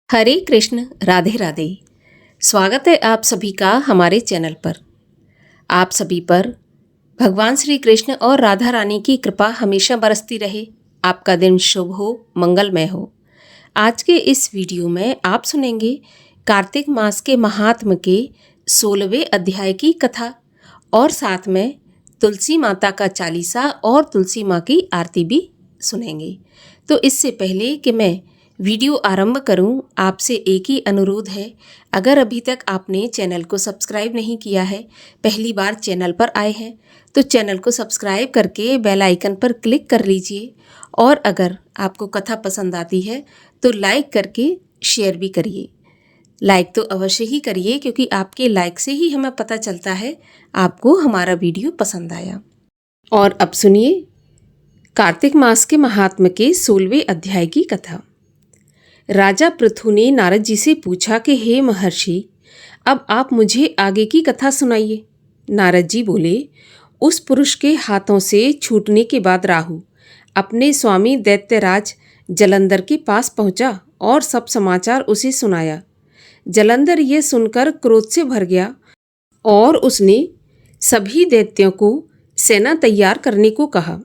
हरे कृष्ण राधे राधे। स्वागत है आप सभी का हमारे चैनल पर। आप सभी पर भगवान श्री कृष्ण और राधा रानी की कृपा हमेशा बरसती रहे। आपका दिन शुभ हो, मंगलमय हो। आज के इस वीडियो में आप सुनेंगे कार्तिक मास के महात्म के 16वें अध्याय की कथा और साथ में तुलसी माता का चालीसा और तुलसी माँ की आरती भी सुनेंगे। तो इससे पहले कि मैं वीडियो आरंभ करूं, आपसे एक ही अनुरोध है। अगर अभी तक आपने चैनल को सब्सक्राइब नहीं किया है, पहली बार चैनल पर आए हैं, तो चैनल को सब्सक्राइब करके बेल आइकन पर क्लिक कर लीजिए। और अगर आपको कथा पसंद आती है तो लाइक करके शेयर भी करिए। लाइक तो अवश्य ही करिए, क्योंकि आपके लाइक से ही हमें पता चलता है आपको हमारा वीडियो पसंद आया। और अब सुनिए कार्तिक मास के महात्म के 16वें अध्याय की कथा। राजा पृथु ने नारद जी से पूछा कि हे महर्षि, अब आप मुझे आगे की कथा सुनाइए। नारद जी बोले, उस पुरुष के हाथों से छूटने के बाद राहु अपने स्वामी दैत्यराज जलंधर के पास पहुंचा और सब समाचार उसे सुनाया। जलंधर ये सुनकर क्रोध से भर गया और उसने सभी दैत्यों को सेना तैयार करने को कहा।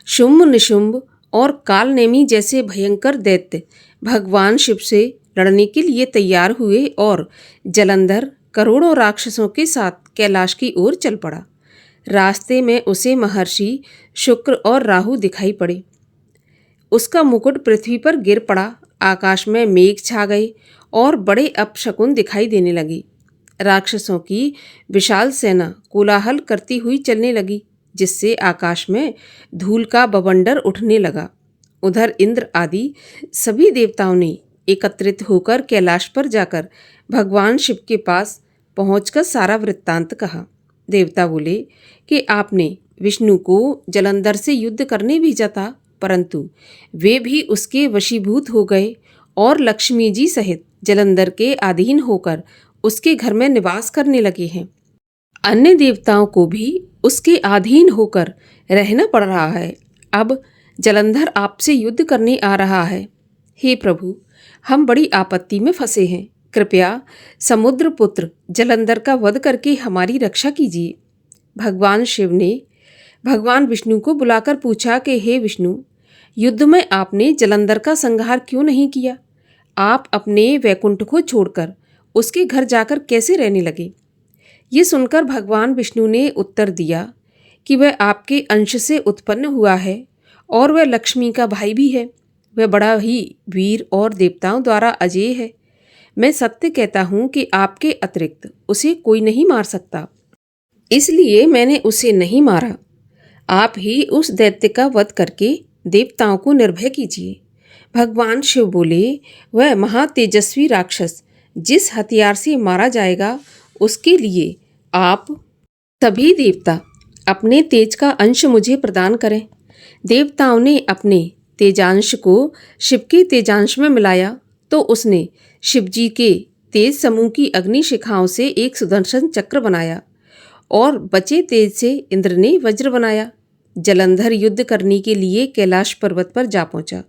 शुंभ निशुंभ और कालनेमी जैसे भयंकर दैत्य भगवान शिव से लड़ने के लिए तैयार हुए और जलंधर करोड़ों राक्षसों के साथ कैलाश की ओर चल पड़ा। रास्ते में उसे महर्षि शुक्र और राहु दिखाई पड़े। उसका मुकुट पृथ्वी पर गिर पड़ा। आकाश में मेघ छा गए और बड़े अपशकुन दिखाई देने लगे। राक्षसों की विशाल सेना कोलाहल करती हुई चलने लगी, जिससे आकाश में धूल का बवंडर उठने लगा। उधर इंद्र आदि सभी देवताओं ने एकत्रित होकर कैलाश पर जाकर भगवान शिव के पास पहुंचकर सारा वृत्तांत कहा। देवता बोले कि आपने विष्णु को जलंधर से युद्ध करने भेजा था, परंतु वे भी उसके वशीभूत हो गए और लक्ष्मी जी सहित जलंधर के अधीन होकर उसके घर में निवास करने लगे हैं। अन्य देवताओं को भी उसके अधीन होकर रहना पड़ रहा है। अब जलंधर आपसे युद्ध करने आ रहा है। हे प्रभु, हम बड़ी आपत्ति में फंसे हैं। कृपया समुद्रपुत्र जलंधर का वध करके हमारी रक्षा कीजिए। भगवान शिव ने भगवान विष्णु को बुलाकर पूछा कि हे विष्णु, युद्ध में आपने जलंधर का संहार क्यों नहीं किया? आप अपने वैकुंठ को छोड़कर उसके घर जाकर कैसे रहने लगे? ये सुनकर भगवान विष्णु ने उत्तर दिया कि वह आपके अंश से उत्पन्न हुआ है और वह लक्ष्मी का भाई भी है। वह बड़ा ही वीर और देवताओं द्वारा अजेय है। मैं सत्य कहता हूँ कि आपके अतिरिक्त उसे कोई नहीं मार सकता, इसलिए मैंने उसे नहीं मारा। आप ही उस दैत्य का वध करके देवताओं को निर्भय कीजिए। भगवान शिव बोले, वह महातेजस्वी राक्षस जिस हथियार से मारा जाएगा, उसके लिए आप सभी देवता अपने तेज का अंश मुझे प्रदान करें। देवताओं ने अपने तेजांश को शिव के तेजांश में मिलाया तो उसने शिव जी के तेज समूह की अग्नि शिखाओं से एक सुदर्शन चक्र बनाया और बचे तेज से इंद्र ने वज्र बनाया। जलंधर युद्ध करने के लिए कैलाश पर्वत पर जा पहुंचा।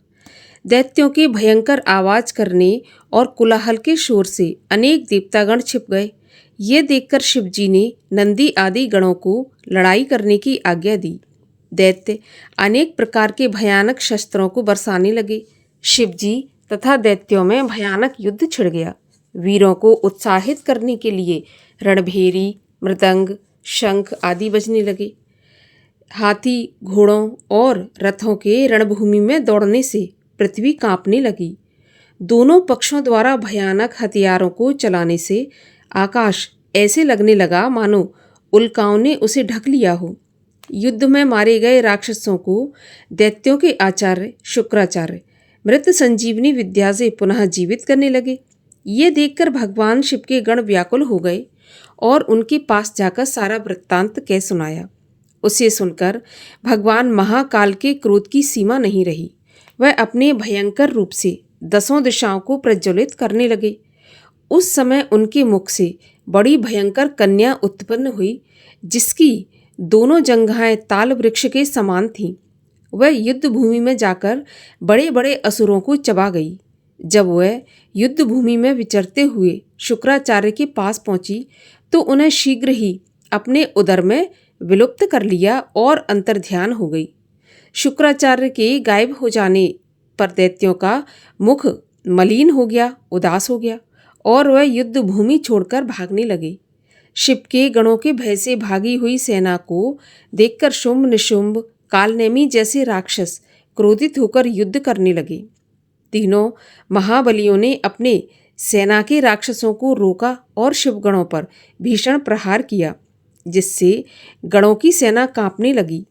दैत्यों के भयंकर आवाज करने और कोलाहल के शोर से अनेक देवतागण छिप गए। ये देखकर शिव जी ने नंदी आदि गणों को लड़ाई करने की आज्ञा दी। दैत्य अनेक प्रकार के भयानक शस्त्रों को बरसाने लगे। शिव जी तथा दैत्यों में भयानक युद्ध छिड़ गया। वीरों को उत्साहित करने के लिए रणभेरी, मृदंग, शंख आदि बजने लगे। हाथी, घोड़ों और रथों के रणभूमि में दौड़ने से पृथ्वी कांपने लगी। दोनों पक्षों द्वारा भयानक हथियारों को चलाने से आकाश ऐसे लगने लगा मानो उल्काओं ने उसे ढक लिया हो। युद्ध में मारे गए राक्षसों को दैत्यों के आचार्य शुक्राचार्य मृत संजीवनी विद्या से पुनः जीवित करने लगे। ये देखकर भगवान शिव के गण व्याकुल हो गए और उनके पास जाकर सारा वृत्तांत कह सुनाया। उसे सुनकर भगवान महाकाल के क्रोध की सीमा नहीं रही। वह अपने भयंकर रूप से 10 दिशाओं को प्रज्वलित करने लगे। उस समय उनके मुख से बड़ी भयंकर कन्या उत्पन्न हुई, जिसकी दोनों जंघाएं ताल वृक्ष के समान थीं। वह युद्ध भूमि में जाकर बड़े बड़े असुरों को चबा गई। जब वह युद्ध भूमि में विचरते हुए शुक्राचार्य के पास पहुंची तो उन्हें शीघ्र ही अपने उदर में विलुप्त कर लिया और अंतर्ध्यान हो गई। शुक्राचार्य के गायब हो जाने पर दैत्यों का मुख मलिन हो गया, उदास हो गया और वह युद्ध भूमि छोड़कर भागने लगे। शिव के गणों के भय से भागी हुई सेना को देखकर शुंभ निशुंभ कालनेमी जैसे राक्षस क्रोधित होकर युद्ध करने लगे। तीनों महाबलियों ने अपने सेना के राक्षसों को रोका और शिवगणों पर भीषण प्रहार किया, जिससे गणों की सेना कांपने लगी।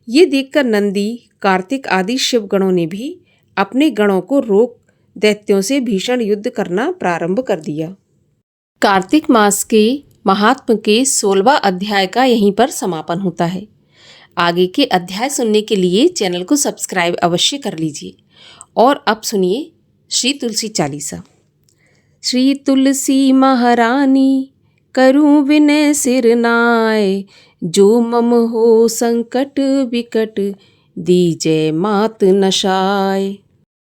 ये देखकर नंदी, कार्तिक आदि शिवगणों ने भी अपने गणों को रोक दैत्यों से भीषण युद्ध करना प्रारंभ कर दिया। कार्तिक मास के महात्म के 16वां अध्याय का यहीं पर समापन होता है। आगे के अध्याय सुनने के लिए चैनल को सब्सक्राइब अवश्य कर लीजिए। और अब सुनिए श्री तुलसी चालीसा। श्री तुलसी महारानी करूं विनय सिर नाय, जो मम हो संकट विकट दीजय मात नशाय।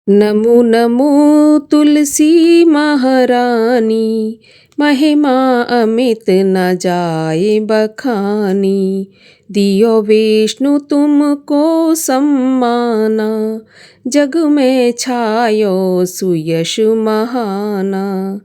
नमो नमो तुलसी महारानी, महिमा अमित न जाए बखानी। दियो विष्णु तुमको सम्माना, जग में छायो सुयश महाना।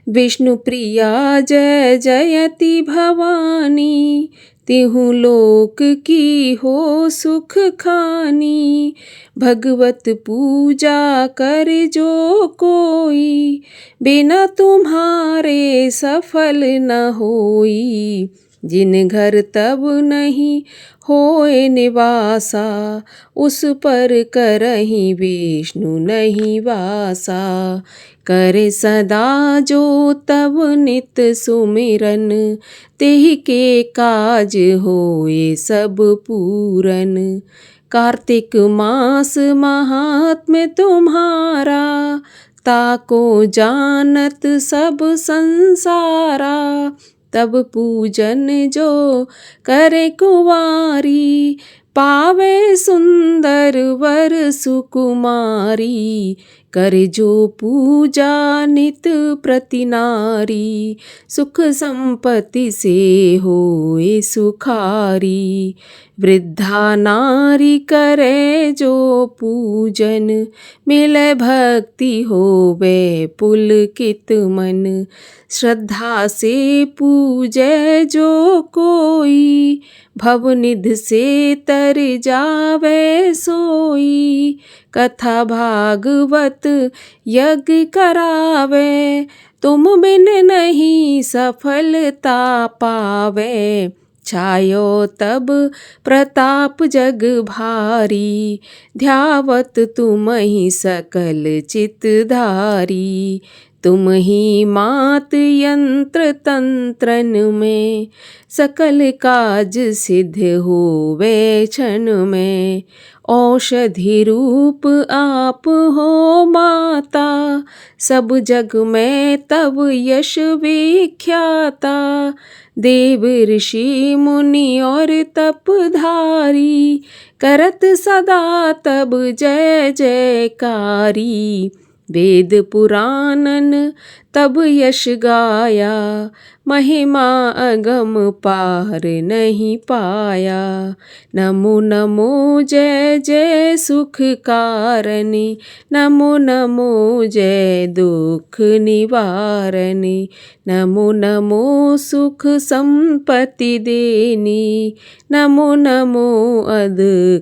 विष्णु प्रिया जय जयति भवानी, तिहु लोक की हो सुख खानी। भगवत पूजा कर जो कोई, बिना तुम्हारे सफल न होई। जिन घर तब नहीं होए निवासा, उस पर करहीं विष्णु नहीं वासा। करे सदा जो तब नित सुमिरन, तेहि के काज होए सब पूरन। कार्तिक मास महात्म्य तुम्हारा, ताको जानत सब संसारा। तब पूजन जो करे कुंवारी, पावे सुंदर वर सुकुमारी। करे जो पूजा नित प्रति नारी, सुख संपत्ति से होए सुखारी। वृद्धा नारी करे जो पूजन, मिले भक्ति होवे पुलकित मन। श्रद्धा से पूजे जो कोई, भवनिधि से तर जावे सोई। कथा भागवत यज्ञ करावे, तुम बिन नहीं सफलता पावे। छायो तब प्रताप जग भारी, ध्यावत तुम ही सकल चितधारी। तुम ही मात यंत्र तंत्रन में, सकल काज सिद्ध होवे क्षण में। औषधि रूप आप हो माता, सब जग में तब यश विख्याता। देव ऋषि मुनि और तपधारी, करत सदा तब जय जयकारी। वेद पुराणन तब यश गाया, महिमा अगम पार नहीं पाया। नमो नमो जय जय सुख कारणी, नमो नमो जय दुख निवारणी। नमो नमो सुख संपत्ति देनी, नमो नमो अध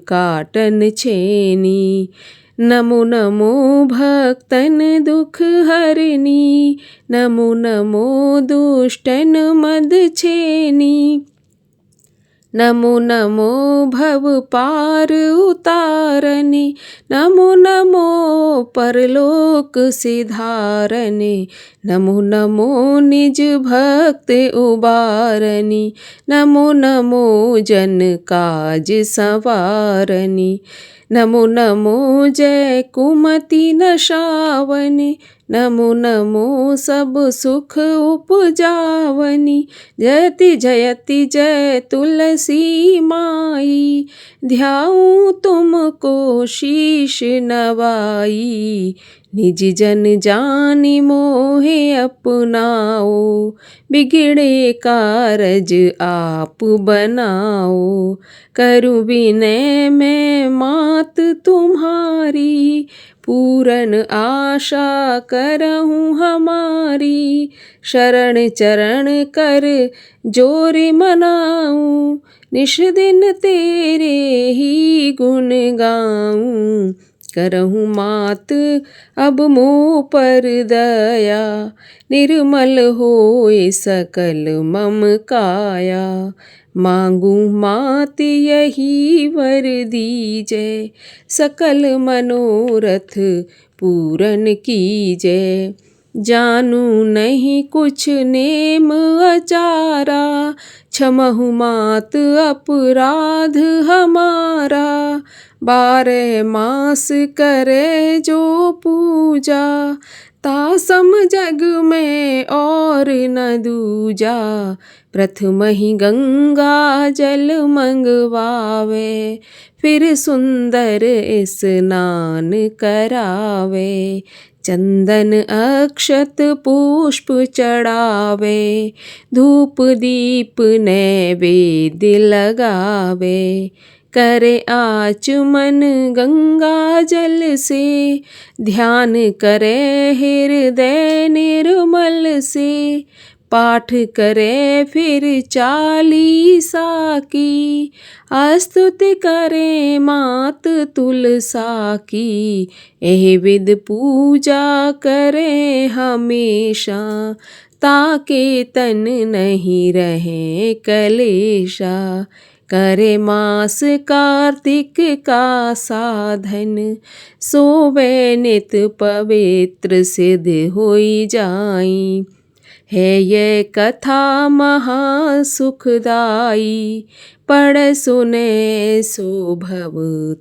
काटन छेनी। नमो नमो भक्तन दुख हरनी, नमो नमो दुष्टन मद छेनी। नमो नमो भव पार उतारने, नमो नमो परलोक सिधारने। नमो नमो निज भक्त उबारनी, नमो नमो जन काज संवारनी। नमो नमो जय कुमति नशावनी, नमो नमो सब सुख उपजावनी। जयति जयति जय तुलसी माई, ध्याऊं तुमको शीश नवाई। निज जन जानि मोहे अपनाओ, बिगड़े कारज आप बनाओ। करूँ विनय मैं मात तुम्हारी, पूरन आशा करहूँ हमारी। शरण चरण कर जोर मनाऊँ, निश दिन तेरे ही गुण गाऊँ। करहूँ मात अब मोह पर दया, निर्मल होए सकल मम काया। मांगूँ मात यही वर दीजै, सकल मनोरथ पूरन कीजै। जानू नहीं कुछ नेम अचारा, क्षमहु मात अपराध हमारा। 12 मास करे जो पूजा, तासम जग में और न दूजा। प्रथम ही गंगा जल मंगवावे, फिर सुंदर स्नान करावे। चंदन अक्षत पुष्प चढ़ावे, धूप दीप नैवेद्य लगावे। करे आचमन गंगा जल से, ध्यान करे हृदय निर्मल से। पाठ करे फिर चालीसा की, स्तुति करे मात तुलसा की। एह विध पूजा करे हमेशा, ताके तन नहीं रहे कलेशा। करे मास कार्तिक का साधन, सोवे नित पवित्र सिद्ध होई जाई। है ये कथा महा सुखदाई, पढ़ सुने सो भव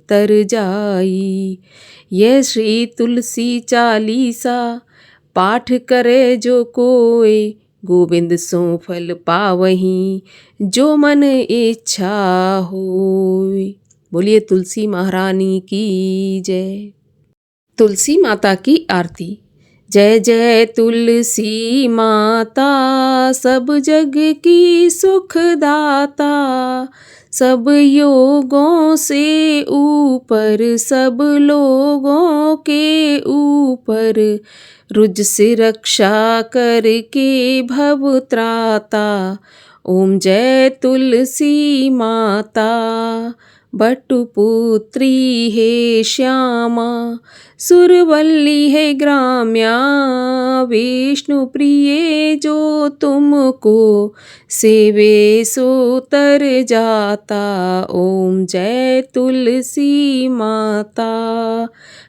तर जाई। यह श्री तुलसी चालीसा, पाठ करे जो कोय। गोविंद सो फल पावहीं, जो मन इच्छा होय। बोलिए तुलसी महारानी की जय। तुलसी माता की आरती। जय जय तुलसी माता, सब जग की सुखदाता। सब योगों से ऊपर, सब लोगों के ऊपर। रुज से रक्षा करके भव त्राता, ओम जय तुलसी माता। बटुपुत्री है श्यामा, सुरवल्ली है ग्राम्या। विष्णु प्रिय जो तुमको सेवे सो तर जाता, ओम जय तुलसी माता।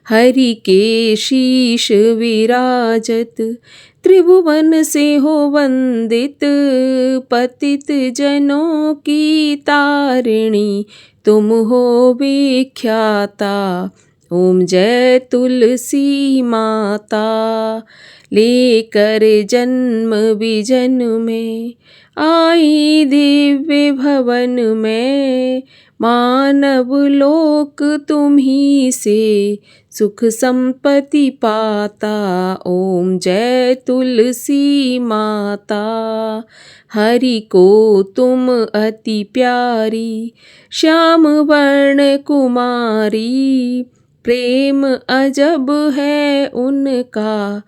हरि के शीश विराजत, त्रिभुवन से हो वंदित। पतित जनों की तारिणी, तुम हो विख्याता। ओम जय तुलसी माता। लेकर जन्म विजन में, आई दिव्य भवन में। मानव लोक तुम्ही से, सुख संपत्ति पाता। ओम जय तुलसी माता। हरि को तुम अति प्यारी, श्याम वर्ण कुमारी। प्रेम अजब है उनका,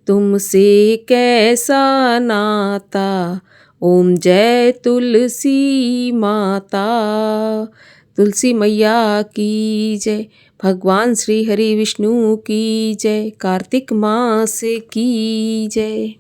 तुमसे कैसा नाता। ओम जय तुलसी माता। तुलसी मैया की जय। भगवान श्री हरि विष्णु की जय। कार्तिक मास की जय।